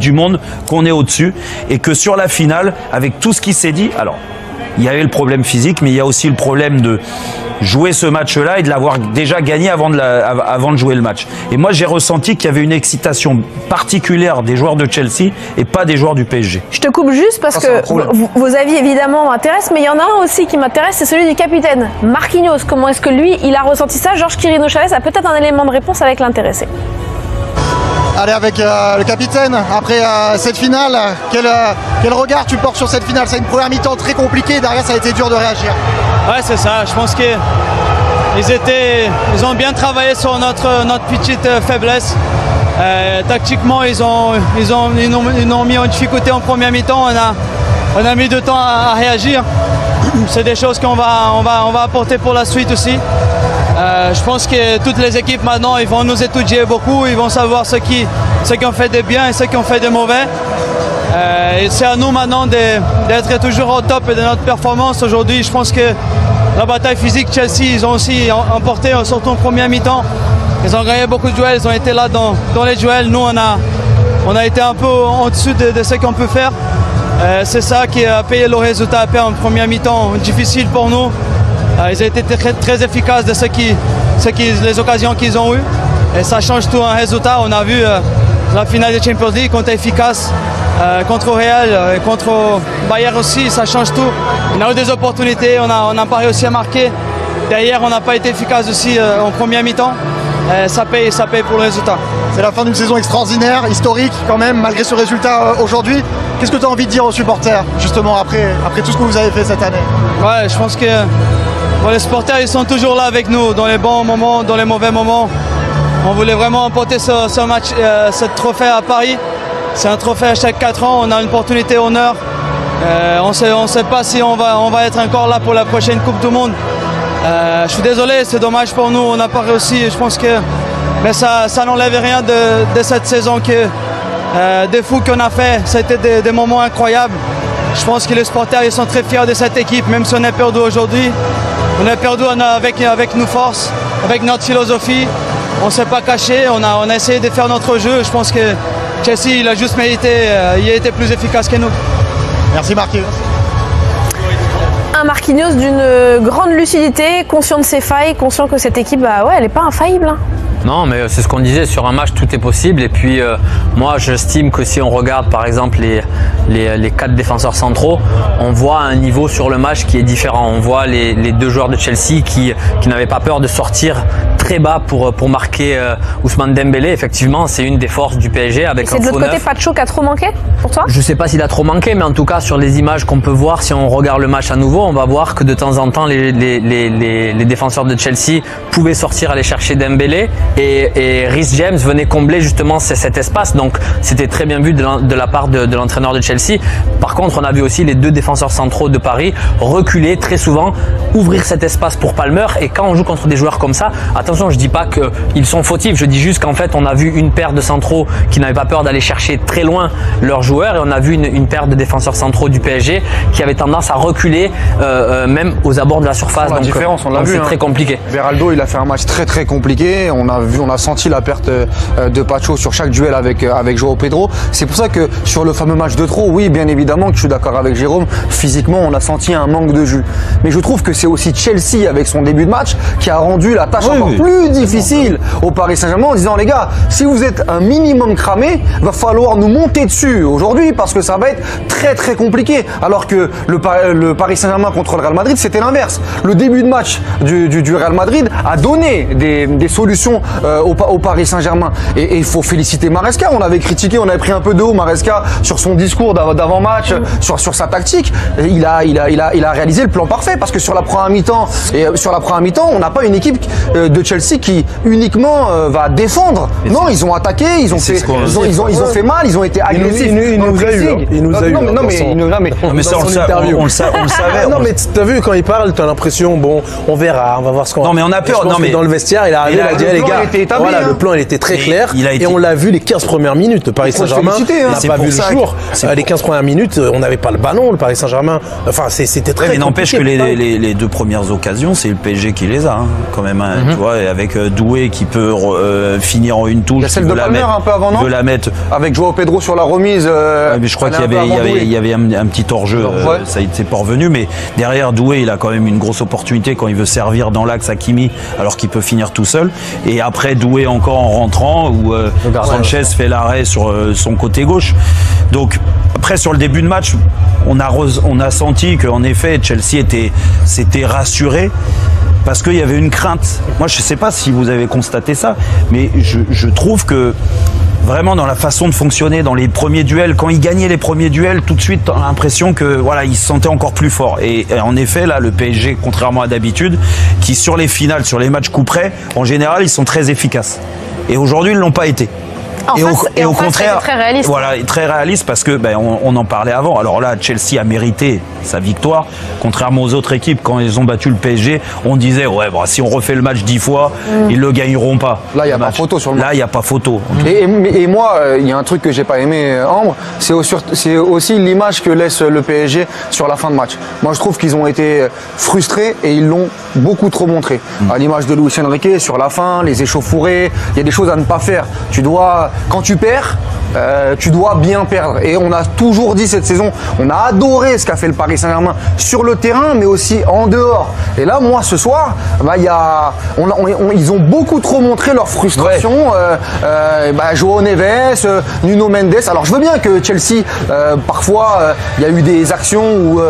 du monde qu'on est au-dessus et que sur la finale, avec tout ce qui s'est dit, alors il y avait le problème physique, mais il y a aussi le problème de jouer ce match-là et de l'avoir déjà gagné avant de jouer le match. Et moi, j'ai ressenti qu'il y avait une excitation particulière des joueurs de Chelsea et pas des joueurs du PSG. Je te coupe juste parce que vos avis évidemment m'intéressent, mais il y en a un aussi qui m'intéresse, c'est celui du capitaine. Marquinhos, comment est-ce que lui, il a ressenti ça? Georges Quirino-Chavez a peut-être un élément de réponse avec l'intéressé. Allez, avec le capitaine, après cette finale, quel regard tu portes sur cette finale? C'est une première mi-temps très compliquée, derrière ça a été dur de réagir. Ouais, c'est ça, je pense qu'ils ont bien travaillé sur notre petite faiblesse. Tactiquement, ils ont mis en difficulté en première mi-temps, on a mis du temps à réagir. C'est des choses qu'on va apporter pour la suite aussi. Je pense que toutes les équipes maintenant, ils vont nous étudier beaucoup, ils vont savoir ce qui ont fait de bien et ce qui ont fait de mauvais. Et c'est à nous maintenant d'être toujours au top de notre performance. Aujourd'hui, je pense que la bataille physique, Chelsea, ils ont aussi emporté, surtout en première mi-temps. Ils ont gagné beaucoup de duels, ils ont été là dans les duels. Nous, on a été un peu en dessous de ce qu'on peut faire. C'est ça qui a payé le résultat en première mi-temps difficile pour nous. Ils ont été très efficaces de les occasions qu'ils ont eues. Et ça change tout un résultat. On a vu la finale de Champions League, quand on est efficace contre Real, contre Bayern aussi, ça change tout. On a eu des opportunités, on n'a pas réussi à marquer. Derrière, on n'a pas été efficace aussi en première mi-temps. Ça paye pour le résultat. C'est la fin d'une saison extraordinaire, historique quand même, malgré ce résultat aujourd'hui. Qu'est-ce que tu as envie de dire aux supporters, justement, après tout ce que vous avez fait cette année? Ouais, je pense que les supporters, ils sont toujours là avec nous, dans les bons moments, dans les mauvais moments. On voulait vraiment emporter ce match, ce trophée à Paris. C'est un trophée à chaque 4 ans, on a une opportunité honneur. On ne sait pas si on va être encore là pour la prochaine Coupe du Monde. Je suis désolé, c'est dommage pour nous, on n'a pas réussi. Je pense que mais ça n'enlève rien de cette saison. Des fous qu'on a fait, c'était des moments incroyables. Je pense que les supporters ils sont très fiers de cette équipe, même si on est perdu aujourd'hui. On est perdu avec nos forces, avec notre philosophie. On ne s'est pas caché, on a essayé de faire notre jeu. Je pense que Chelsea, il a juste mérité, il a été plus efficace que nous. Merci Marquinhos. Un Marquinhos d'une grande lucidité, conscient de ses failles, conscient que cette équipe, elle n'est pas infaillible. Hein. Non, mais c'est ce qu'on disait, sur un match, tout est possible. Et puis, moi, j'estime que si on regarde, par exemple, les 4 défenseurs centraux, on voit un niveau sur le match qui est différent. On voit les 2 joueurs de Chelsea qui n'avaient pas peur de sortir très bas pour marquer Ousmane Dembélé. Effectivement, c'est une des forces du PSG. Avec c'est de l'autre côté, Pacho qui a trop manqué pour toi? Je ne sais pas s'il a trop manqué, mais en tout cas, sur les images qu'on peut voir, si on regarde le match à nouveau, on va voir que de temps en temps, les défenseurs de Chelsea pouvaient sortir, aller chercher Dembélé. Et Reece James venait combler justement cet espace, donc c'était très bien vu de la part de l'entraîneur de Chelsea. Par contre, on a vu aussi les 2 défenseurs centraux de Paris reculer très souvent, ouvrir cet espace pour Palmer. Et quand on joue contre des joueurs comme ça, attention, je dis pas qu'ils sont fautifs, je dis juste qu'en fait on a vu une paire de centraux qui n'avaient pas peur d'aller chercher très loin leurs joueurs, et on a vu une paire de défenseurs centraux du PSG qui avaient tendance à reculer même aux abords de la surface. La différence, on l'a vu, c'est très compliqué. Beraldo, il a fait un match très compliqué. On a senti la perte de Pacho sur chaque duel avec João Pedro. C'est pour ça que sur le fameux match de trop, oui, bien évidemment que je suis d'accord avec Jérôme, physiquement on a senti un manque de jus. Mais je trouve que c'est aussi Chelsea avec son début de match qui a rendu la tâche encore plus difficile au Paris Saint-Germain en disant les gars, si vous êtes un minimum cramé, va falloir nous monter dessus aujourd'hui parce que ça va être très compliqué. Alors que le Paris Saint-Germain contre le Real Madrid, c'était l'inverse. Le début de match du Real Madrid a donné des solutions au Paris Saint-Germain. Et il faut féliciter Maresca. On avait critiqué, on avait pris un peu de haut Maresca sur son discours d'avant-match, sur sa tactique. Il a réalisé le plan parfait parce que sur la première mi-temps, on n'a pas une équipe de Chelsea qui uniquement va défendre. Non, ils ont attaqué, ils ont fait mal, ils ont été agressifs. Il nous a eu. Mais ça, on le savait. Non, mais t'as vu, quand il parle, t'as l'impression, bon, on verra, on va voir ce qu'on va. Non, mais on a peur. Dans le vestiaire, il est arrivé, il a dit, les gars, voilà, le plan, il était très clair. Et on l'a vu les 15 premières minutes. Le Paris Saint-Germain, on n'a pas vu le jour. Les 15 premières minutes, on n'avait pas le ballon, le Paris Saint-Germain. Enfin, c'était très. Mais n'empêche que les 2 premières occasions, c'est le PSG qui les a, quand même. Tu vois, ouais, avec Doué qui peut finir en une touche. Il y a celle de Palmer un peu avant, non? De la mettre. Avec Joao Pedro sur la remise. Ouais, mais je crois qu'il y avait un petit hors-jeu. Ça n'était pas revenu, mais derrière Doué, il a quand même une grosse opportunité quand il veut servir dans l'axe Hakimi, alors qu'il peut finir tout seul. Et après Doué encore en rentrant, où Sanchez fait l'arrêt sur son côté gauche. Donc après sur le début de match, on a senti qu'en effet Chelsea s'était rassuré parce qu'il y avait une crainte. Moi je ne sais pas si vous avez constaté ça, mais je trouve que vraiment dans la façon de fonctionner, dans les premiers duels, quand ils gagnaient les premiers duels, tout de suite on a l'impression que voilà, ils se sentaient encore plus forts. Et en effet là, le PSG, contrairement à d'habitude, qui sur les finales, sur les matchs coup près, en général ils sont très efficaces. Et aujourd'hui ils l'ont pas été. Et au contraire, très réaliste. Voilà, très réaliste parce que on en parlait avant. Alors là, Chelsea a mérité sa victoire, contrairement aux autres équipes. Quand ils ont battu le PSG, on disait si on refait le match 10 fois, ils le gagneront pas. Là, il n'y a pas photo sur le match. Là, il n'y a pas photo. Et moi, il y a un truc que j'ai pas aimé, Ambre, c'est aussi l'image que laisse le PSG sur la fin de match. Moi, je trouve qu'ils ont été frustrés et ils l'ont beaucoup trop montré. À l'image de Luis Enrique, sur la fin, les échauffourées, il y a des choses à ne pas faire. Quand tu perds, tu dois bien perdre. Et on a toujours dit cette saison, on a adoré ce qu'a fait le Paris Saint-Germain sur le terrain, mais aussi en dehors. Et là, moi, ce soir, ils ont beaucoup trop montré leur frustration. Ouais. Joao Neves, Nuno Mendes. Alors, je veux bien que Chelsea, parfois, il y a eu des actions où...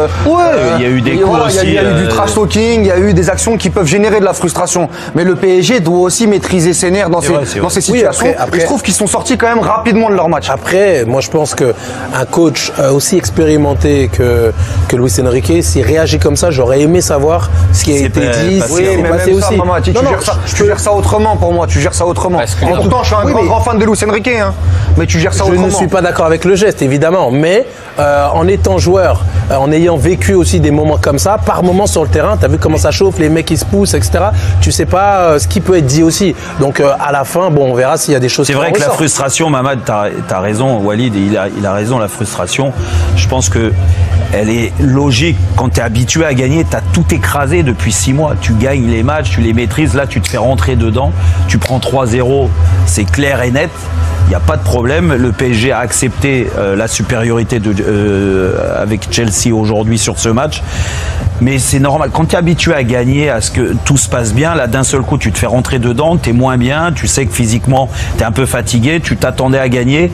il y a eu des coups aussi. Il y a eu du trash talking, il y a eu des actions qui peuvent générer de la frustration. Mais le PSG doit aussi maîtriser ses nerfs dans ces situations. Oui, après, je trouve qu'ils sont sortis quand même rapidement de leur match. Après, moi je pense qu'un coach aussi expérimenté que Luis Enrique, s'il réagit comme ça, j'aurais aimé savoir ce qui a été dit. Oui, mais même aussi. Tu gères ça autrement pour moi. Tu gères ça autrement. Pourtant, je suis un grand fan de Luis Enrique, hein, mais tu gères ça autrement. Je ne suis pas d'accord avec le geste, évidemment, mais en étant joueur, en ayant vécu aussi des moments comme ça, par moments sur le terrain, tu as vu comment ça chauffe, les mecs qui se poussent, etc. Tu sais pas ce qui peut être dit aussi. Donc à la fin, on verra s'il y a des choses. C'est vrai que la frustration, Mamad, t'as raison, Walid, il a raison, la frustration, je pense que elle est logique. Quand tu es habitué à gagner, tu as tout écrasé depuis 6 mois. Tu gagnes les matchs, tu les maîtrises, là tu te fais rentrer dedans, tu prends 3-0, c'est clair et net. Il n'y a pas de problème. Le PSG a accepté la supériorité avec Chelsea aujourd'hui sur ce match. Mais c'est normal. Quand tu es habitué à gagner, à ce que tout se passe bien, là d'un seul coup tu te fais rentrer dedans, tu es moins bien, tu sais que physiquement tu es un peu fatigué, tu t'attendais à gagner.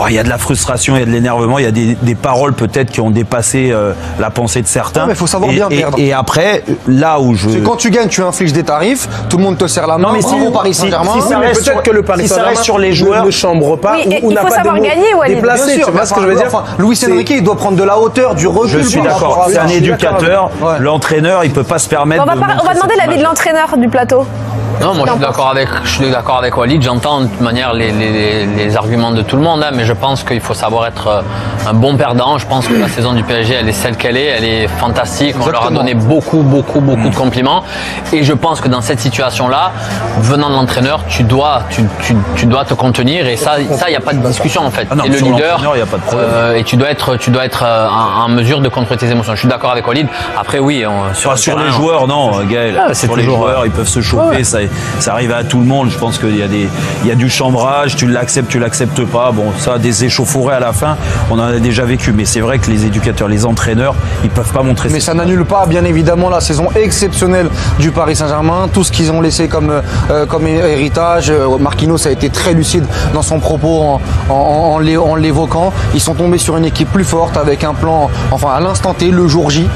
Il y a de la frustration, il y a de l'énervement, il y a des paroles peut-être qui ont dépassé la pensée de certains. Non, mais il faut savoir bien perdre. Et après, là où je... Quand tu gagnes, tu infliges des tarifs, tout le monde te serre la main. Non, mais si Paris Saint-Germain, peut-être que le Paris Saint-Germain sur les joueurs ne chambre pas ou n'a pas savoir gagner, Walid. Déplacé, tu vois ce que je veux dire. Luis Enrique, il doit prendre de la hauteur, du recul. Je suis d'accord. C'est un éducateur. L'entraîneur, il peut pas se permettre. On va demander l'avis de l'entraîneur du plateau. Non, moi je suis d'accord avec Walid. J'entends de toute manière les arguments de tout le monde, hein, mais je pense qu'il faut savoir être un bon perdant. Je pense que la saison du PSG, elle est celle qu'elle est, elle est fantastique. On leur a donné beaucoup de compliments, et je pense que dans cette situation-là, venant de l'entraîneur, tu dois te contenir, et ça, il n'y a pas de discussion en fait. Ah non, et le leader, il y a pas de problème. et tu dois être en mesure de contrôler tes émotions. Je suis d'accord avec Walid. Après, oui, sur les joueurs, non, Gaël. Sur les joueurs, ils peuvent se chauffer. Ça arrive à tout le monde. Je pense qu'il y a du chambrage, tu l'acceptes pas. Bon, ça, des échauffourées à la fin, on en a déjà vécu. Mais c'est vrai que les éducateurs, les entraîneurs, ils peuvent pas montrer ça. Mais ça n'annule pas, bien évidemment, la saison exceptionnelle du Paris Saint-Germain. Tout ce qu'ils ont laissé comme héritage. Marquinhos a été très lucide dans son propos en l'évoquant. Ils sont tombés sur une équipe plus forte avec un plan, à l'instant T, le jour J,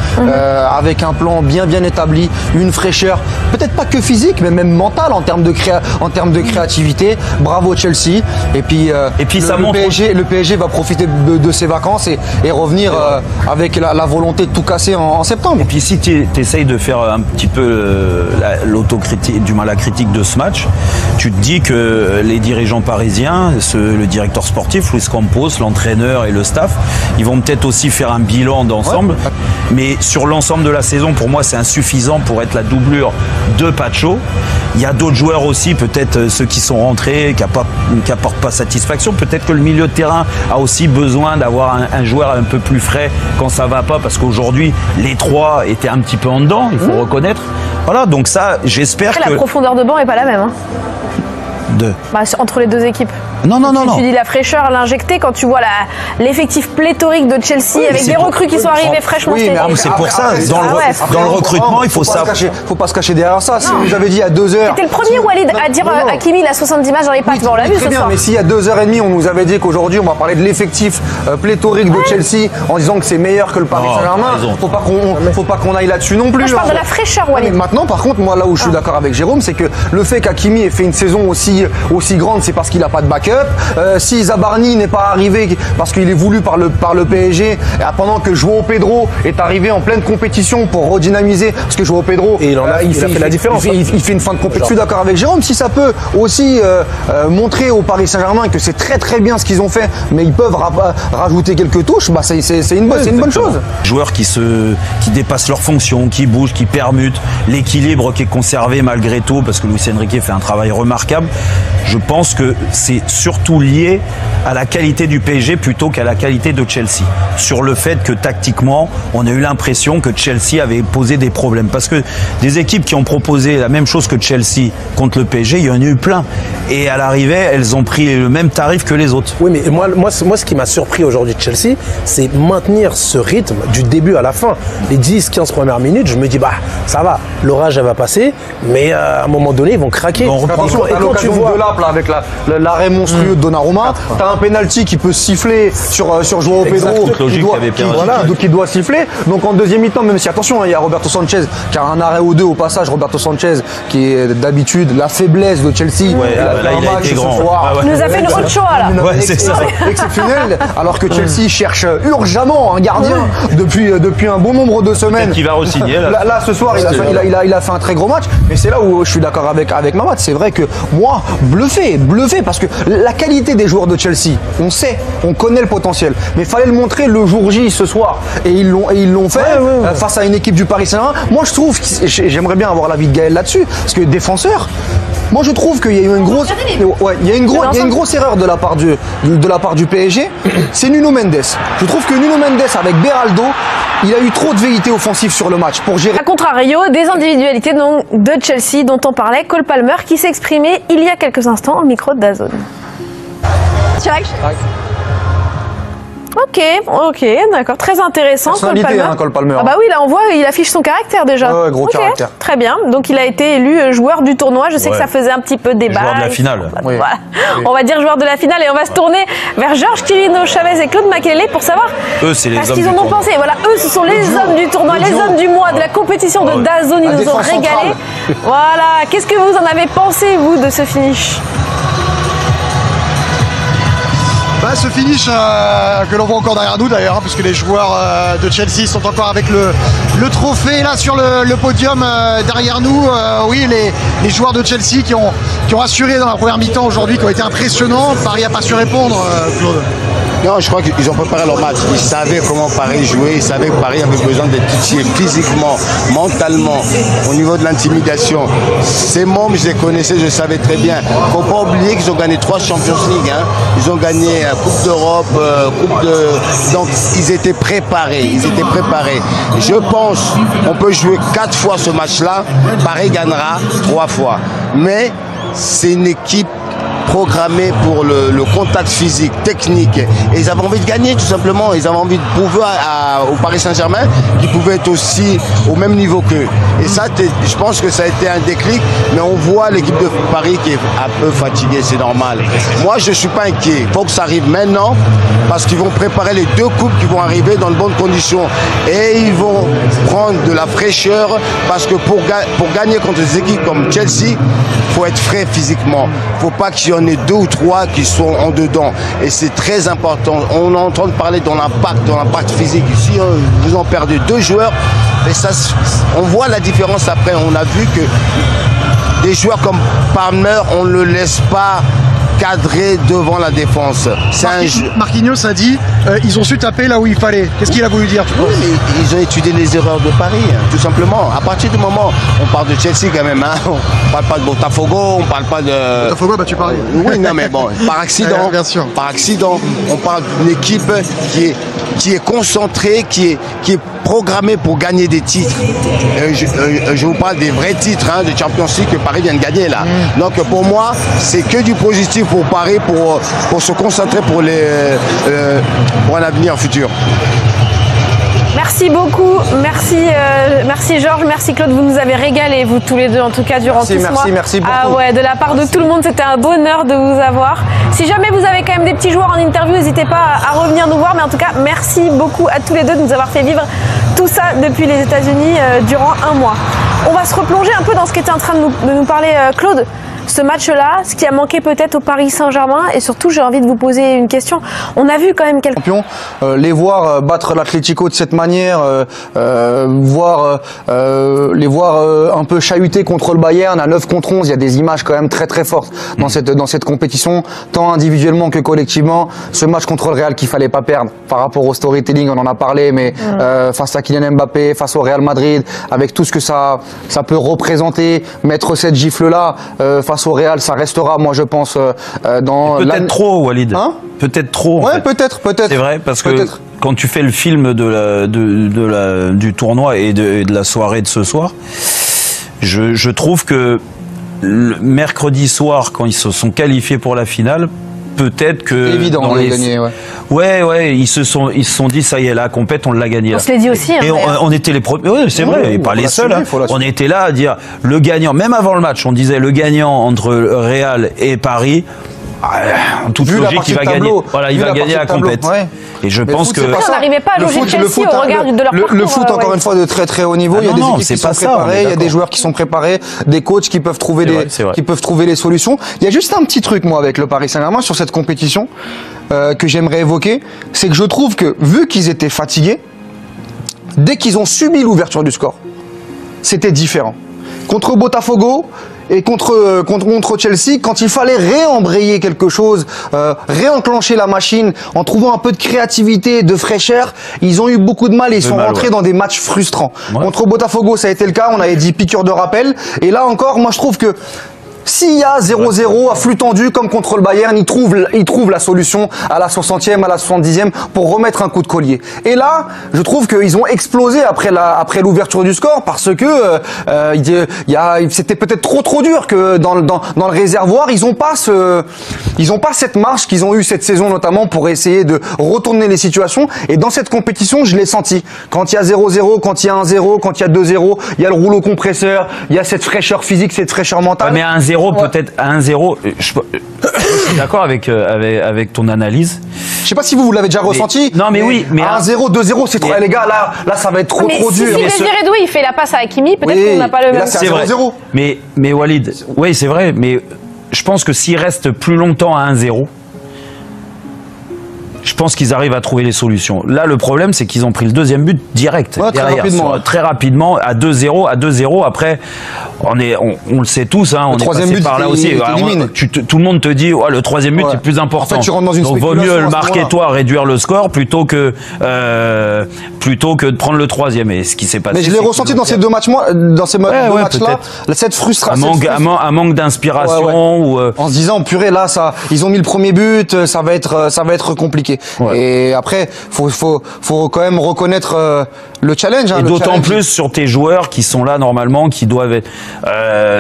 avec un plan bien établi, une fraîcheur, peut-être pas que physique, mais même mentale en termes de créativité. Bravo Chelsea. Et puis le PSG va profiter de ses vacances et revenir avec la volonté de tout casser en septembre. Et puis si tu essayes de faire un petit peu l'autocritique, du mal à critique de ce match, tu te dis que les dirigeants parisiens, le directeur sportif, Luis Campos, l'entraîneur et le staff, ils vont peut-être aussi faire un bilan d'ensemble. Ouais. Mais sur l'ensemble de la saison, pour moi, c'est insuffisant pour être la doublure de Pacho. Il y a d'autres joueurs aussi, peut-être ceux qui sont rentrés, qui n'apportent pas satisfaction. Peut-être que le milieu de terrain a aussi besoin d'avoir un joueur un peu plus frais quand ça va pas, parce qu'aujourd'hui, les trois étaient un petit peu en dedans, il faut reconnaître. Voilà, donc ça, j'espère que... La profondeur de banc est pas la même. Hein. Entre les deux équipes. Non. Tu dis la fraîcheur à l'injecter quand tu vois l'effectif pléthorique de Chelsea avec des recrues qui sont arrivées fraîchement. Oui, mais c'est pour ça, dans le recrutement, il faut savoir. Faut pas se cacher derrière ça. Si vous avez dit à 2h. C'était le premier Walid à dire Hakimi, il a 70 matchs dans les pattes. On l'a vu ce soir. Mais si à 2h30, on nous avait dit qu'aujourd'hui, on va parler de l'effectif pléthorique de Chelsea en disant que c'est meilleur que le Paris Saint-Germain, faut pas qu'on aille là-dessus non plus. Je parle de la fraîcheur, Walid. Maintenant, par contre, moi, là où je suis d'accord avec Jérôme, c'est que le fait qu'Hakimi ait fait une saison aussi grande, c'est parce qu'il n'a pas de backup. Si Zabarni n'est pas arrivé parce qu'il est voulu par le PSG, pendant que João Pedro est arrivé en pleine compétition pour redynamiser, parce que João Pedro, il fait la différence. Il fait une fin de compétition. Je suis d'accord avec Jérôme. Si ça peut aussi montrer au Paris Saint-Germain que c'est très très bien ce qu'ils ont fait, mais ils peuvent rajouter quelques touches, bah c'est une bonne chose. Joueurs qui dépassent leurs fonctions, qui bougent, qui permutent, l'équilibre qui est conservé malgré tout, parce que Luis Enrique fait un travail remarquable. Je pense que c'est surtout lié à la qualité du PSG plutôt qu'à la qualité de Chelsea. Sur le fait que tactiquement, on a eu l'impression que Chelsea avait posé des problèmes. Parce que des équipes qui ont proposé la même chose que Chelsea contre le PSG, il y en a eu plein. Et à l'arrivée, elles ont pris le même tarif que les autres. Oui, mais moi ce qui m'a surpris aujourd'hui de Chelsea, c'est maintenir ce rythme du début à la fin. Les 10-15 premières minutes, je me dis, ça va, l'orage, elle va passer, mais à un moment donné, ils vont craquer. Attention, et quand tu vois avec l'arrêt monstrueux de Donnarumma, t'as un penalty qui peut siffler sur João Pedro qui doit siffler. Donc en deuxième mi-temps, même si attention, il y a Roberto Sanchez qui a un arrêt ou deux au passage. Roberto Sanchez qui est d'habitude la faiblesse de Chelsea. Là, il a été grand. Il nous a fait une Ochoa là. Ouais, c'est ça. Exceptionnel. Alors que Chelsea cherche urgemment un gardien depuis un bon nombre de semaines. Qui va re-signer là ce soir, il a fait un très gros match. Mais c'est là où je suis d'accord avec Mamad. C'est vrai que moi, bluffé parce que la qualité des joueurs de Chelsea, on connaît le potentiel, mais il fallait le montrer le jour J ce soir, et ils l'ont fait face à une équipe du Paris Saint-Germain. Moi je trouve, j'aimerais bien avoir l'avis de Gaël là-dessus, parce que défenseur, moi je trouve qu'il y a eu une grosse, il y a une grosse erreur de la part du PSG, c'est Nuno Mendes. Je trouve que Nuno Mendes avec Beraldo, il a eu trop de velléité offensive sur le match pour gérer. A contrario, des individualités de Chelsea dont on parlait, Cole Palmer qui s'est exprimé il y a quelques instants au micro de DAZN. Ok, d'accord, très intéressant. Cole Palmer. Ah bah oui, là on voit, il affiche son caractère déjà. Gros caractère. Très bien, donc il a été élu joueur du tournoi. Je sais que ça faisait un petit peu débat. Joueur de la finale. Voilà. On va dire joueur de la finale et on va se tourner vers Georges Quirino Chavez et Claude Makélélé pour savoir ce qu'ils en ont pensé. Voilà, eux ce sont les hommes du tournoi, les hommes du mois de la compétition de DAZN. Ils nous ont régalé. Voilà, qu'est-ce que vous en avez pensé vous de ce finish? Ce finish que l'on voit encore derrière nous d'ailleurs, puisque les joueurs de Chelsea sont encore avec le trophée là sur le podium derrière nous. Oui, les joueurs de Chelsea qui ont assuré dans la première mi-temps aujourd'hui, qui ont été impressionnants. Paris n'a pas su répondre, Claude. Non, je crois qu'ils ont préparé leur match. Ils savaient comment Paris jouait. Ils savaient que Paris avait besoin d'être titillé physiquement, mentalement, au niveau de l'intimidation. Ces membres, je les connaissais, je savais très bien. Il ne faut pas oublier qu'ils ont gagné 3 Champions League. Ils ont gagné Coupe d'Europe, Donc, ils étaient préparés. Je pense qu'on peut jouer 4 fois ce match-là. Paris gagnera 3 fois. Mais c'est une équipe programmés pour le contact physique, technique. Et ils avaient envie de gagner tout simplement. Ils avaient envie de prouver au Paris Saint-Germain qu'ils pouvaient être aussi au même niveau qu'eux. Et ça, je pense que ça a été un déclic. Mais on voit l'équipe de Paris qui est un peu fatiguée, c'est normal. Moi, je ne suis pas inquiet. Il faut que ça arrive maintenant parce qu'ils vont préparer les 2 coupes qui vont arriver dans de bonnes conditions. Et ils vont prendre de la fraîcheur parce que pour gagner contre des équipes comme Chelsea, il faut être frais physiquement. Il ne faut pas qu'il y en ait 2 ou 3 qui sont en dedans. Et c'est très important. On est en train de parler dans l'impact physique. Ici, vous en perdez 2 joueurs. Et ça, on voit la différence après. On a vu que des joueurs comme Palmer, on ne le laisse pas cadré devant la défense. Marquinhos a dit ils ont su taper là où il fallait. Qu'est-ce qu'il a voulu dire? Ils ont étudié les erreurs de Paris, tout simplement. À partir du moment, on parle de Chelsea quand même, on parle pas de Botafogo, on parle pas de... Botafogo, tu parles. Oui, non mais bon, par accident. Bien sûr. Par accident, on parle d'une équipe qui est qui est concentré, qui est programmé pour gagner des titres. Je vous parle des vrais titres de Champions League que Paris vient de gagner là. Donc pour moi, c'est que du positif pour Paris pour se concentrer pour un avenir futur. Merci beaucoup, merci Georges, merci Claude, vous nous avez régalé, vous tous les deux en tout cas durant tout ce mois. Merci beaucoup. Ah ouais, de la part de tout le monde, c'était un bonheur de vous avoir. Si jamais vous avez quand même des petits joueurs en interview, n'hésitez pas à revenir nous voir, mais en tout cas, merci beaucoup à tous les deux de nous avoir fait vivre tout ça depuis les États-Unis durant un mois. On va se replonger un peu dans ce qu'était en train de nous parler Claude. Ce match-là, ce qui a manqué peut-être au Paris Saint-Germain, et surtout j'ai envie de vous poser une question. On a vu quand même quelques champions, les voir battre l'Atlético de cette manière, les voir un peu chahuter contre le Bayern à 9 contre 11, il y a des images quand même très très fortes dans cette compétition, tant individuellement que collectivement. Ce match contre le Real qu'il fallait pas perdre par rapport au storytelling, on en a parlé, mais face à Kylian Mbappé, face au Real Madrid, avec tout ce que ça peut représenter, mettre cette gifle-là face au Real, ça restera, moi je pense, dans peut-être trop, Walid. Hein, peut-être trop. Ouais, peut-être. C'est vrai, parce que quand tu fais le film du tournoi et de la soirée de ce soir, je trouve que le mercredi soir, quand ils se sont qualifiés pour la finale, peut-être que évident, on l'a gagné, ouais, ils se sont dit ça y est, la compète, on l'a gagné. On se l'est dit aussi. Et on était les premiers, ouais, c'est vrai, et pas les seuls. On était là à dire le gagnant, même avant le match, on disait le gagnant entre Real et Paris. En toute logique, il va gagner. Voilà, il va gagner la compète. Ouais. Et je pense que on n'arrivait pas à loger Chelsea au regard de leur parcours. Le foot, encore une fois, de très très haut niveau. Il y a des équipes qui sont préparées, il y a des joueurs qui sont préparés, des coachs qui peuvent trouver les solutions. Il y a juste un petit truc, moi, avec le Paris Saint-Germain sur cette compétition que j'aimerais évoquer, c'est que je trouve que vu qu'ils étaient fatigués, dès qu'ils ont subi l'ouverture du score, c'était différent. Contre Botafogo et contre Chelsea, quand il fallait réembrayer quelque chose, réenclencher la machine en trouvant un peu de créativité, de fraîcheur, ils ont eu beaucoup de mal et ils sont rentrés dans des matchs frustrants. Ouais. Contre Botafogo, ça a été le cas, on avait dit piqûre de rappel. Et là encore, moi je trouve que s'il y a 0-0 à flux tendu comme contre le Bayern, ils trouvent la solution à la 60e, à la 70e pour remettre un coup de collier. Et là, je trouve qu'ils ont explosé après l'ouverture du score parce que c'était peut-être trop dur que dans le réservoir, ils ont pas cette marche qu'ils ont eu cette saison notamment pour essayer de retourner les situations. Et dans cette compétition, je l'ai senti. Quand il y a 0-0, quand il y a 1-0, quand il y a 2-0, il y a le rouleau compresseur, il y a cette fraîcheur physique, cette fraîcheur mentale. Mais à 1-0, peut-être à 1-0, je suis d'accord avec ton analyse. Je sais pas si vous l'avez déjà ressenti. Non, mais oui. Mais à 1-0, 2-0, c'est trop. Les gars, là, ça va être trop dur. Si Désiré Doué, il fait la passe à Hakimi, peut-être qu'on n'a pas le même. C'est vrai. Mais Walid, oui, c'est vrai. Mais je pense que s'il reste plus longtemps à 1-0, je pense qu'ils arrivent à trouver les solutions. Là, le problème, c'est qu'ils ont pris le deuxième but direct. Ouais, derrière, très rapidement, à 2-0. Après, on le sait tous, hein, on est passé par là aussi. Tout le monde te dit, le troisième but est plus important. En fait, tu rentres dans une Donc, vaut mieux le marquer toi, réduire le score, plutôt que de prendre le troisième. Et ce qui s'est passé. Mais je l'ai ressenti dans ces deux matchs-là, cette frustration. Un manque d'inspiration. En se disant, purée, là, ils ont mis le premier but, ça va être compliqué. Ouais. Et après, faut quand même reconnaître le challenge. Et d'autant plus sur tes joueurs qui sont là normalement, qui doivent être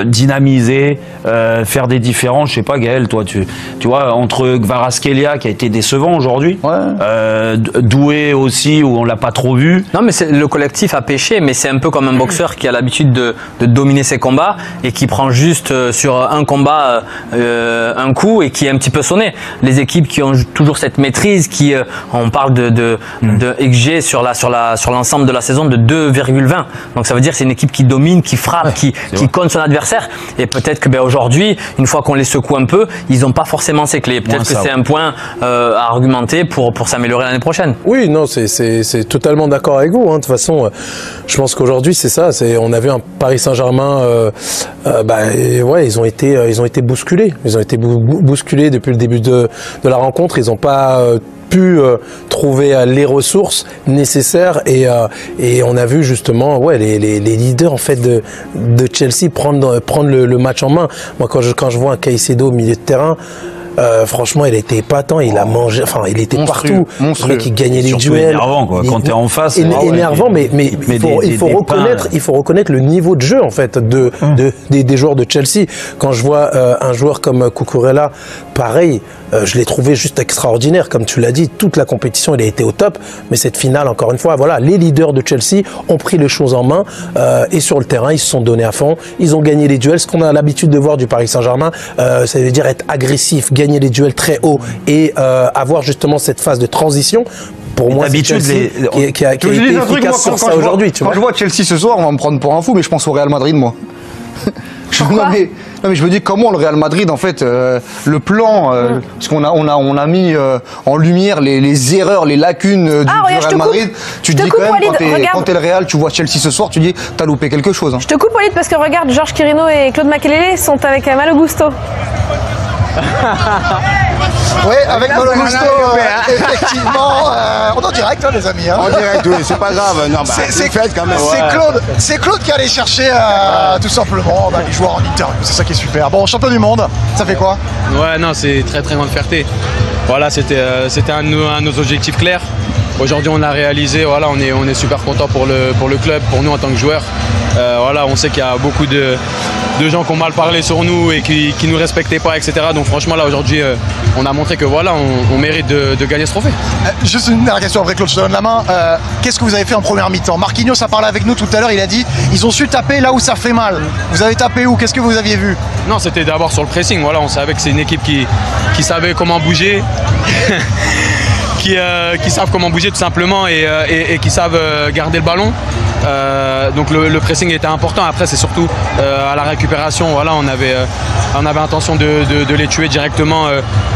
dynamisés, faire des différences. Je sais pas, Gaël, toi, tu vois, entre Kvaratskhelia qui a été décevant aujourd'hui, Doué aussi où on l'a pas trop vu. Non, mais le collectif a pêché, mais c'est un peu comme un boxeur qui a l'habitude de dominer ses combats et qui prend juste sur un combat un coup et qui est un petit peu sonné. Les équipes qui ont toujours cette maîtrise, on parle de XG sur l'ensemble de la saison de 2,20. Donc ça veut dire que c'est une équipe qui domine, qui frappe, qui compte son adversaire. Et peut-être que aujourd'hui, une fois qu'on les secoue un peu, ils n'ont pas forcément ces clés. Peut-être que c'est un point à argumenter pour s'améliorer l'année prochaine. Oui, non, c'est totalement d'accord avec vous. Hein. De toute façon, je pense qu'aujourd'hui c'est ça. On a vu un Paris Saint-Germain. Ils ont été bousculés. Ils ont été bousculés depuis le début de la rencontre. Ils n'ont pas pu trouver les ressources nécessaires et on a vu justement les leaders en fait de Chelsea prendre le match en main. Moi quand je vois un Caicedo au milieu de terrain, franchement, il était épatant, il a mangé, enfin, il était partout. Le mec, il gagnait les duels. Énervant, quoi. Quand t'es en face. Énervant, mais il faut reconnaître le niveau de jeu, en fait, des joueurs de Chelsea. Quand je vois un joueur comme Cucurella, pareil, je l'ai trouvé juste extraordinaire. Comme tu l'as dit, toute la compétition, il a été au top. Mais cette finale, encore une fois, voilà, les leaders de Chelsea ont pris les choses en main et sur le terrain, ils se sont donnés à fond. Ils ont gagné les duels. Ce qu'on a l'habitude de voir du Paris Saint-Germain, ça veut dire être agressif, gagner les duels très haut et avoir justement cette phase de transition. Pour moi, c'est Chelsea qui a été efficace sur ça aujourd'hui. Quand je vois Chelsea ce soir, on va me prendre pour un fou, mais je pense au Real Madrid, moi. Non mais je me dis comment le Real Madrid en fait le plan parce qu'on a mis en lumière les erreurs, les lacunes du Real Madrid. Tu te dis quand même quand t'es le Real, tu vois Chelsea ce soir, tu dis t'as loupé quelque chose. Hein. Je te coupe Walid parce que regarde, Georges Quirino et Claude Makelele sont avec Malo Gusto. Oui, avec Malo Gusto, effectivement, on est en direct, hein, les amis. Hein. En direct, oui, c'est pas grave. Non, bah, c'est fait quand même. C'est Claude qui allait chercher tout simplement les joueurs en interview. C'est ça qui est super. Bon, champion du monde, ça fait quoi? Ouais, non, c'est très très grande fierté. Voilà, c'était un de nos objectifs clairs. Aujourd'hui, on l'a réalisé. Voilà, on est super content pour le club, pour nous en tant que joueurs. Voilà, on sait qu'il y a beaucoup de gens qui ont mal parlé sur nous et qui nous respectaient pas, etc. Donc franchement, là aujourd'hui, on a montré que voilà, on mérite de gagner ce trophée. Juste une dernière question après Claude, je te donne la main. Qu'est-ce que vous avez fait en première mi-temps? Marquinhos a parlé avec nous tout à l'heure, il a dit ils ont su taper là où ça fait mal. Vous avez tapé où? Qu'est-ce que vous aviez vu? Non, c'était d'abord sur le pressing. Voilà, on savait que c'est une équipe qui savait comment bouger. Qui savent comment bouger tout simplement et qui savent garder le ballon. Donc le pressing était important. Après, c'est surtout à la récupération. Voilà, on avait intention de les tuer directement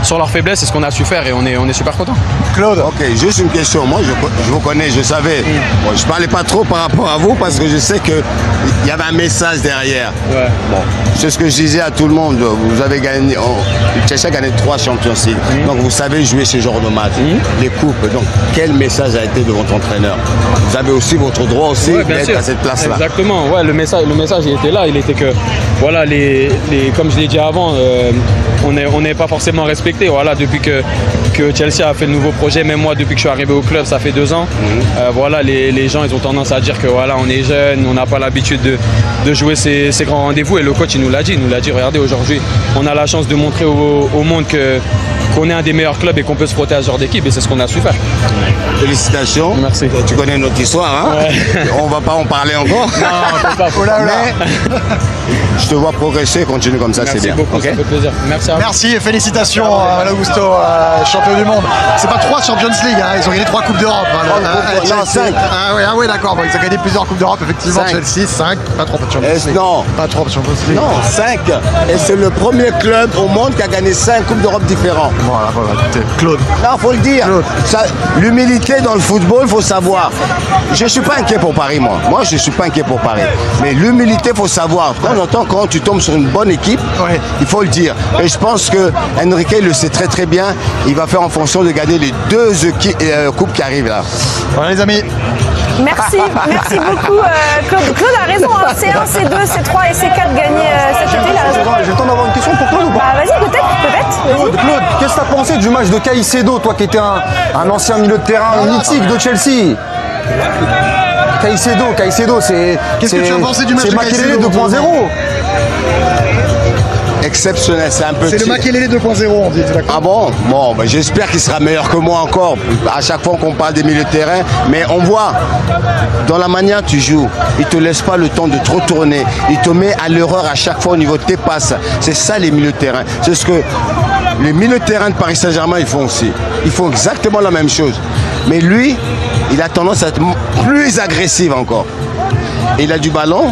sur leur faiblesse. C'est ce qu'on a su faire et on est super content. Claude, ok, juste une question. Moi, je vous connais, je savais. Bon, je parlais pas trop par rapport à vous parce que je sais qu'il y avait un message derrière. Ouais. Bon, c'est ce que je disais à tout le monde. Vous avez gagné, Chelsea a gagné 3 Champions League. Donc vous savez jouer ce genre de match. Les coupes. Donc quel message a été de votre entraîneur? Vous avez aussi votre droit aussi d'être à cette place-là. Exactement. Ouais, le message il était là. Il était que voilà, comme je l'ai dit avant, on n'est pas forcément respecté. Voilà, depuis que Chelsea a fait le nouveau projet, même moi depuis que je suis arrivé au club, ça fait 2 ans. Voilà, les gens ils ont tendance à dire que voilà, on est jeune, on n'a pas l'habitude de jouer ces grands rendez-vous. Et le coach il nous l'a dit, regardez, aujourd'hui, on a la chance de montrer au monde qu'on est un des meilleurs clubs et qu'on peut se frotter à ce genre d'équipe et c'est ce qu'on a su faire. Félicitations. Merci. Tu connais notre histoire, hein? Ouais. On va pas en parler encore. Non, pas. Mais je te vois progresser, continue comme ça, c'est bien. Merci beaucoup, okay. Ça fait plaisir. Merci à vous. Merci et félicitations à Malo Gusto, champion du monde. C'est pas 3 Champions League, hein. Ils ont gagné 3 Coupes d'Europe. Non, 5. Ah oui, d'accord. Bon, ils ont gagné plusieurs Coupes d'Europe, effectivement. 5. Chelsea, 5. Pas 3 Champions League. Non. Pas 3 Champions League. Non, 5. Et c'est le premier club au monde qui a gagné 5 Coupes d'Europe différentes. Voilà, écoutez, Claude. Non, faut le dire. L'humilité dans le football, faut savoir. Je suis pas inquiet pour Paris, moi. Moi, je suis pas inquiet pour Paris. Mais l'humilité, faut savoir. De temps en temps, quand tu tombes sur une bonne équipe, il faut le dire. Et je pense que Enrique le sait très très bien. Il va faire en fonction de gagner les 2 coupes qui arrivent là. Voilà les amis. Merci beaucoup Claude. Claude a raison, hein. C1, C2, C3 et C4 gagnés cette année, il a raison. J'ai le temps d'avoir une question pour Claude ou pas? Bah vas-y, peut-être. Claude, qu'est-ce que tu as pensé du match de Caicedo, toi qui étais un ancien milieu de terrain mythique de Chelsea? Caicedo, c'est... Qu'est-ce que tu as pensé du match de Caicedo? C'est Makelele 2.0. Exceptionnel, c'est un petit... C'est le Makelele 2.0, on dit, d'accord? Ah bon? Bon, ben, j'espère qu'il sera meilleur que moi encore, à chaque fois qu'on parle des milieux de terrain. Mais on voit, dans la manière dont tu joues, il ne te laisse pas le temps de trop tourner. Il te met à l'erreur à chaque fois au niveau de tes passes. C'est ça les milieux de terrain. C'est ce que les milieux de terrain de Paris Saint-Germain, ils font aussi. Ils font exactement la même chose. Mais lui, il a tendance à être plus agressif encore. Et il a du ballon,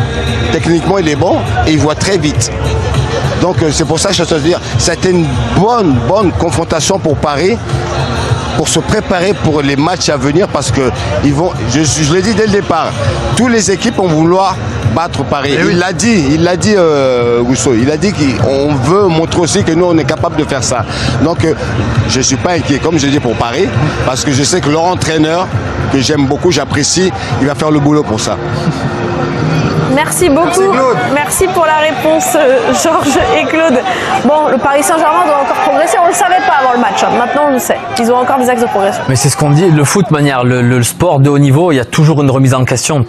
techniquement il est bon, et il voit très vite. Donc c'est pour ça que je dois dire, c'était une bonne confrontation pour Paris, pour se préparer pour les matchs à venir, parce que ils vont, je l'ai dit dès le départ, toutes les équipes vont vouloir battre Paris. Et il l'a dit Rousseau, il a dit qu'on veut montrer aussi que nous on est capable de faire ça. Donc je ne suis pas inquiet, comme je dis pour Paris, parce que je sais que leur entraîneur, que j'aime beaucoup, j'apprécie, il va faire le boulot pour ça. Merci beaucoup. Merci pour la réponse, Georges et Claude. Bon, le Paris Saint-Germain doit encore progresser. On ne le savait pas avant le match. Maintenant, on le sait. Ils ont encore des axes de progression. Mais c'est ce qu'on dit. Le foot, manière, le sport de haut niveau, il y a toujours une remise en question.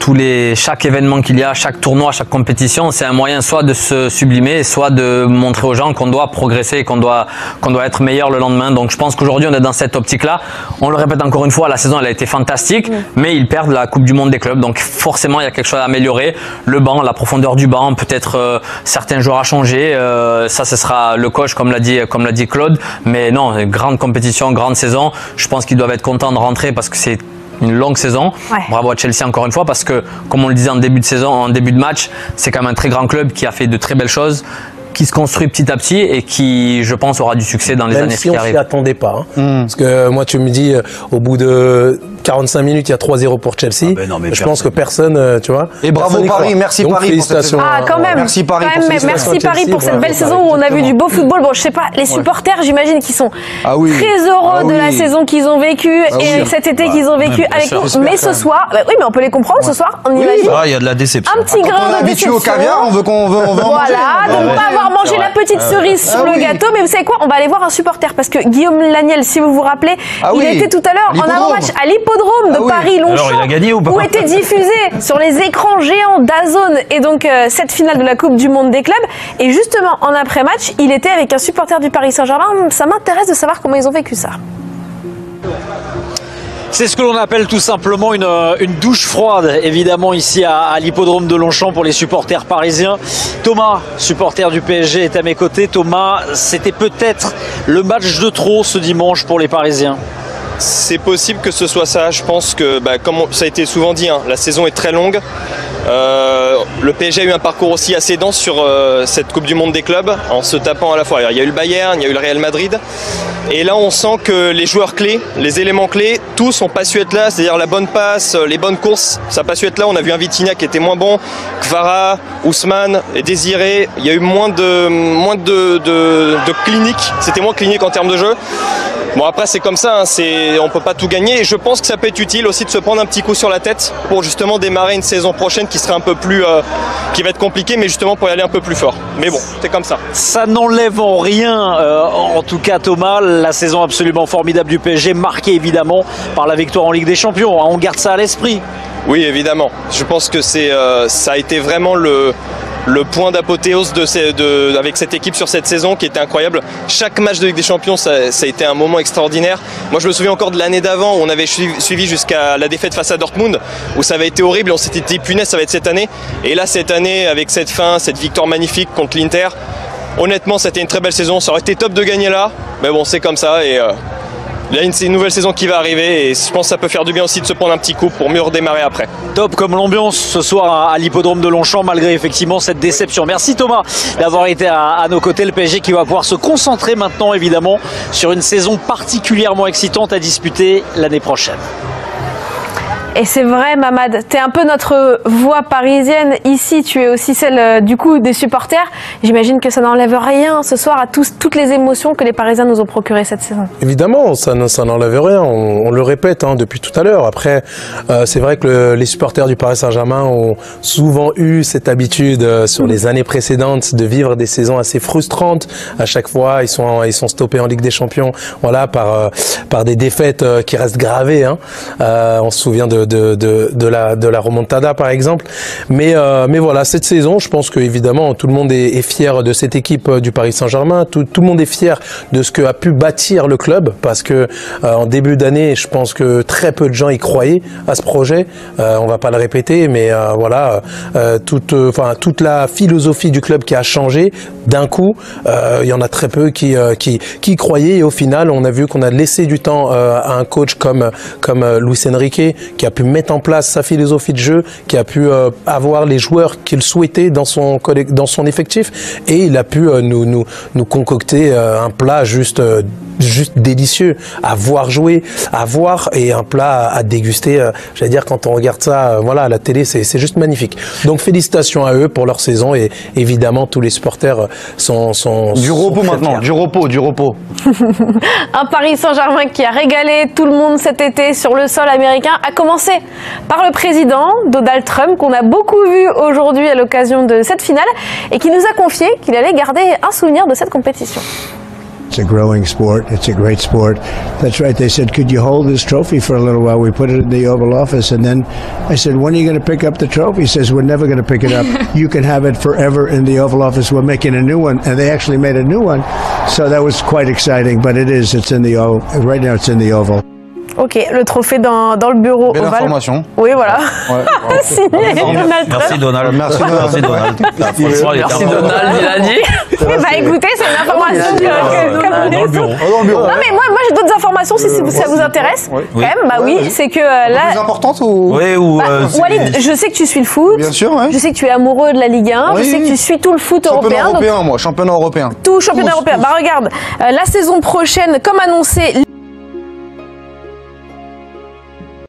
Chaque événement qu'il y a, chaque tournoi, chaque compétition, c'est un moyen soit de se sublimer, soit de montrer aux gens qu'on doit progresser, qu'on doit être meilleur le lendemain. Donc je pense qu'aujourd'hui, on est dans cette optique-là. On le répète encore une fois, la saison, elle a été fantastique, mais ils perdent la Coupe du Monde des clubs. Donc forcément, il y a quelque chose à améliorer. Le banc, la profondeur du banc, peut-être certains joueurs à changer. Ça, ce sera le coach, comme l'a dit Claude. Mais non, grande compétition, grande saison. Je pense qu'ils doivent être contents de rentrer parce que c'est une longue saison. Ouais. Bravo à Chelsea encore une fois parce que, comme on le disait en début de saison, en début de match, c'est quand même un très grand club qui a fait de très belles choses, qui se construit petit à petit et qui, je pense, aura du succès dans les années qui arrivent. Même si on s'y attendait pas. Parce que moi, tu me dis, au bout de 45 minutes, il y a 3-0 pour Chelsea. Je pense que personne, tu vois. Et bravo Paris, merci donc, Paris. Félicitations. Quand même. Merci Paris. Merci Paris pour cette belle saison où on a vu du beau football. Bon, je sais pas, les supporters, j'imagine qu'ils sont très heureux de la saison qu'ils ont vécue et cet été qu'ils ont vécu avec nous. Mais ce soir, oui, mais on peut les comprendre. Ce soir, on imagine. Il y a de la déception. Un petit grain de déception. Au caviar, on veut voilà, donc pas avoir mangé la petite cerise sur le gâteau, mais vous savez quoi, on va aller voir un supporter parce que Guillaume Laniel, si vous vous rappelez, il était tout à l'heure en avant-match à l'hippodrome de Paris-Longchamp, il a gagné ou pas, où était diffusé sur les écrans géants d'Azone et donc cette finale de la Coupe du Monde des clubs. Et justement, en après-match, il était avec un supporter du Paris Saint-Germain. Ça m'intéresse de savoir comment ils ont vécu ça. C'est ce que l'on appelle tout simplement une douche froide, évidemment, ici à l'hippodrome de Longchamp pour les supporters parisiens. Thomas, supporter du PSG, est à mes côtés. Thomas, c'était peut-être le match de trop ce dimanche pour les Parisiens. C'est possible que ce soit ça. Je pense que, comme ça a été souvent dit, la saison est très longue. Le PSG a eu un parcours aussi assez dense sur cette Coupe du Monde des clubs, en se tapant à la fois. Il y a eu le Bayern, il y a eu le Real Madrid. Et là, on sent que les joueurs clés, les éléments clés, tous n'ont pas su être là. C'est-à-dire la bonne passe, les bonnes courses, ça n'a pas su être là. On a vu un Vitinha qui était moins bon, Kvara, Ousmane et Désiré. Il y a eu moins de clinique. C'était moins clinique en termes de jeu. Bon, après, c'est comme ça, on ne peut pas tout gagner. Et je pense que ça peut être utile aussi de se prendre un petit coup sur la tête pour justement démarrer une saison prochaine qui sera un peu plus, qui va être compliquée, mais justement pour y aller un peu plus fort. Mais bon, c'est comme ça. Ça n'enlève en rien, en tout cas Thomas, la saison absolument formidable du PSG, marquée évidemment par la victoire en Ligue des Champions. On garde ça à l'esprit. Oui, évidemment. Je pense que ça a été vraiment le point d'apothéose avec cette équipe sur cette saison qui était incroyable. Chaque match de Ligue des Champions, ça a été un moment extraordinaire. Moi, je me souviens encore de l'année d'avant où on avait suivi jusqu'à la défaite face à Dortmund, où ça avait été horrible. On s'était dit, punaise, ça va être cette année. Et là, cette année, avec cette fin, cette victoire magnifique contre l'Inter, honnêtement, c'était une très belle saison. Ça aurait été top de gagner là, mais bon, c'est comme ça. Et il y a une nouvelle saison qui va arriver et je pense que ça peut faire du bien aussi de se prendre un petit coup pour mieux redémarrer après. Top comme l'ambiance ce soir à l'hippodrome de Longchamp malgré effectivement cette déception. Merci Thomas d'avoir été à nos côtés. Le PSG qui va pouvoir se concentrer maintenant évidemment sur une saison particulièrement excitante à disputer l'année prochaine. Et c'est vrai, Mamad, tu es un peu notre voix parisienne ici, tu es aussi celle du coup des supporters. J'imagine que ça n'enlève rien ce soir à toutes les émotions que les Parisiens nous ont procurées cette saison. Évidemment, ça n'enlève rien, on le répète depuis tout à l'heure. Après, c'est vrai que les supporters du Paris Saint-Germain ont souvent eu cette habitude sur les années précédentes de vivre des saisons assez frustrantes. À chaque fois, ils sont stoppés en Ligue des Champions, voilà, par des défaites qui restent gravées. On se souvient de la remontada par exemple, mais voilà, cette saison, je pense que évidemment tout le monde est fier de cette équipe du Paris Saint-Germain, tout le monde est fier de ce que a pu bâtir le club, parce que en début d'année, je pense que très peu de gens y croyaient à ce projet. On va pas le répéter, mais voilà, toute la philosophie du club qui a changé d'un coup. Il y en a très peu qui croyaient, et au final, on a vu qu'on a laissé du temps à un coach comme Luis Enrique, qui a pu mettre en place sa philosophie de jeu, qui a pu avoir les joueurs qu'il souhaitait dans son effectif, et il a pu nous concocter un plat juste juste délicieux à voir jouer, à voir et un plat à déguster. J'allais dire, quand on regarde ça, voilà, à la télé, c'est juste magnifique. Donc félicitations à eux pour leur saison et évidemment tous les supporters sont du repos maintenant, du repos. Un Paris Saint-Germain qui a régalé tout le monde cet été sur le sol américain, a commencé par le président Donald Trump, qu'on a beaucoup vu aujourd'hui à l'occasion de cette finale et qui nous a confié qu'il allait garder un souvenir de cette compétition. It's a growing sport. It's a great sport. That's right. They said, could you hold this trophy for a little while? We put it in the Oval Office. And then I said, when are you going to pick up the trophy? He says, we're never going to pick it up. You can have it forever in the Oval Office. We're making a new one. And they actually made a new one. So that was quite exciting. But it's in the Oval. Right now it's in the Oval. Ok, le trophée dans le bureau Belle ovale. information. Oui, voilà. Ouais. Signé Donald Trump. Merci Donald. Merci Donald. Merci Donald, il a dit. Bah écoutez, c'est une information que Dans le bureau. Non mais moi j'ai d'autres informations si ça vous intéresse. Quand même, bah oui, c'est que là. Plus importante ou? Oui, ou. Walid, je sais que tu suis le foot. Bien sûr, ouais. Je sais que tu es amoureux de la Ligue 1. Oui. Je sais que tu suis tout le foot Championnat européen. européen, moi, championnat européen. Tout championnat européen. Bah regarde, la saison prochaine, comme annoncé.